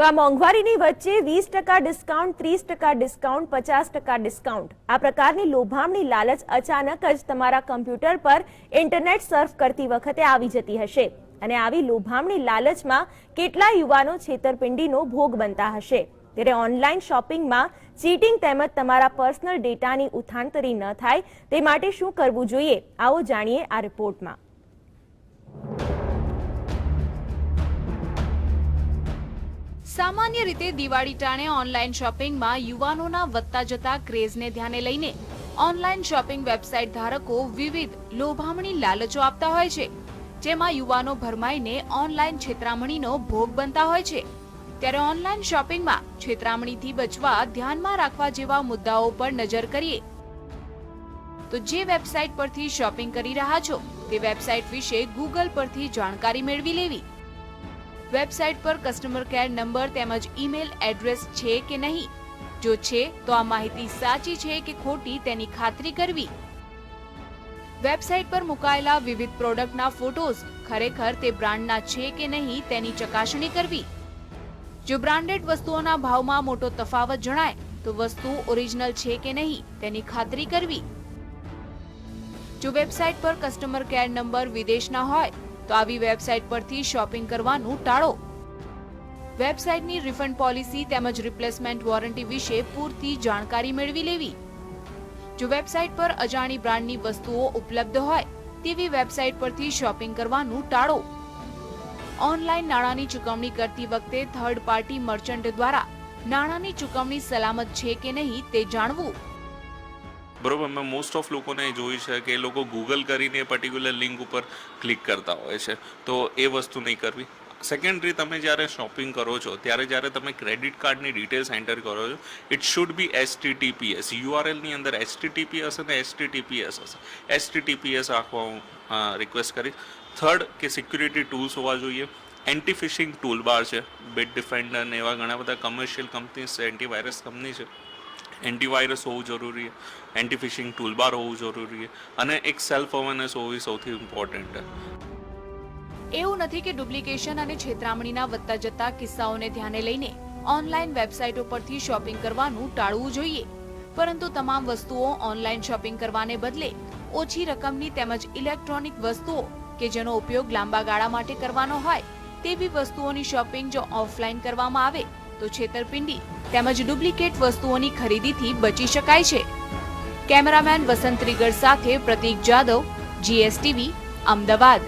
તો આ મોંઘવારીની વચ્ચે 20% ડિસ્કાઉન્ટ, 30% ડિસ્કાઉન્ટ, 50% ડિસ્કાઉન્ટ આ પ્રકારની લોભામણી લાલચ અચાનક જ તમારા કમ્પ્યુટર પર ઇન્ટરનેટ સર્ફ કરતી વખતે આવી જતી હશે અને આવી લોભામણી લાલચમાં કેટલા યુવાનો છેતરપિંડીનો ભોગ બનતા હશે। ત્યારે ઓનલાઈન શોપિંગમાં ચીટિંગ તેમજ તમારા પર્સનલ ડેટાની ઉથાંતરી ન થાય તે માટે શું કરવું જોઈએ, આવો જાણીએ આ રિપોર્ટમાં। सामान्य रीते दिवाળી टाणे ऑनलाइन शॉपिंग में युवानों વધતા જતા ક્રેઝને ધ્યાને લઈને ऑनलाइन शॉपिंग वेबसाइट धारको विविध लोभामणी लालचो आपता होय छे, जेमां युवानो भरमाईने ऑनलाइन छेतरामणीनो भोग बनता होय छे। त्यारे ऑनलाइन शॉपिंग में छेतरामणीथी बचवा ध्यानमां राखवा जेवा मुद्दाओ पर नजर करीए तो जे वेबसाइट परथी शॉपिंग करी रह्या छो ते वेबसाइट विषे गूगल परथी जानकारी मेळवी लेवी। वेबसाइट पर कस्टमर केर नंबर तेमज ईमेल एड्रेस छे के नहीं, जो छे तो आ माहिती साची छे के खोटी तेनी खातरी करवी। वेबसाइट पर मुकायेला विविध प्रोडक्टना फोटोज खरेखर ते ब्रांडना छे के नहीं तेनी चकासणी करवी। जो ब्रांडेड वस्तुओना भावमां मोटो तफावत जणाय तो वस्तु ओरिजिनल छे के नहीं तेनी खातरी करवी। जो वेबसाइट पर कस्टमर केर नंबर विदेशना होय तो आवी वेबसाइट परथी शॉपिंग करवानुं टाळो। वेबसाइटनी रिफंड पॉलिसी तेमज रिप्लेसमेंट वॉरंटी विषे पूरती जानकारी मेळवी लेवी। जो वेबसाइट पर अजाणी ब्रांडनी वस्तुओ उपलब्ध होय तेवी वेबसाइट परथी शॉपिंग करवानुं टाळो। ऑनलाइन नाणांनी चूकवणी करती वखते थर्ड पार्टी मर्चન્ટ द्वारा नाणांनी चूकवणी सलामत छे के नहीं ते जाणवुं। बरोबर, मैं मोस्ट ऑफ लोगों ने જોઈ છે કે એ લોકો ગૂગલ કરીને પર્ટિક્યુલર લિંક ઉપર ક્લિક કરતા હોય છે, તો એ વસ્તુ નહીં કરવી। સેકન્ડરી, તમે જ્યારે શોપિંગ કરો છો ત્યારે જ્યારે તમે ક્રેડિટ કાર્ડની ડિટેલ્સ એન્ટર કરો છો, ઇટ શુડ બી HTTPS યુઆરએલની અંદર HTTPS અને HTTPS હશે। HTTPS રાખવા હું રિક્વેસ્ટ કરીશ। થર્ડ કે સિક્યુરિટી ટૂલ્સ હોવા જોઈએ। એન્ટી ફિશિંગ ટૂલ બાર છે, બીટ ડિફેન્ડર ને એવા ઘણા બધા કમર્શિયલ કંપનીઝ છે, એન્ટીવાયરસ કંપની છે, એન્ટીવાયરસ હોવું જરૂરી છે, એન્ટી ફિશિંગ ટૂલબાર હોવું જરૂરી છે અને એક સેલ્ફ અવેરનેસ હોવી સૌથી ઇમ્પોર્ટન્ટ છે। એવું નથી કે ડુપ્લિકેશન અને છેતરામણીના વધતા જતા કિસ્સાઓને ધ્યાને લઈને ઓનલાઈન વેબસાઇટો પરથી શોપિંગ કરવાનું ટાળવું જોઈએ, પરંતુ તમામ વસ્તુઓ ઓનલાઈન શોપિંગ કરવાને બદલે ઓછી રકમની તેમજ ઇલેક્ટ્રોનિક વસ્તુઓ કે જેનો ઉપયોગ લાંબા ગાળા માટે કરવાનો હોય તેવી વસ્તુઓની શોપિંગ જો ઓફલાઈન કરવામાં આવે તો છેતરપિંડી તેમજ ડુપ્લિકેટ વસ્તુઓની ખરીદીથી બચી શકાય છે। કેમેરામેન વસંત ત્રિગર સાથે પ્રતીક જાદવ, GSTV, અમદાવાદ।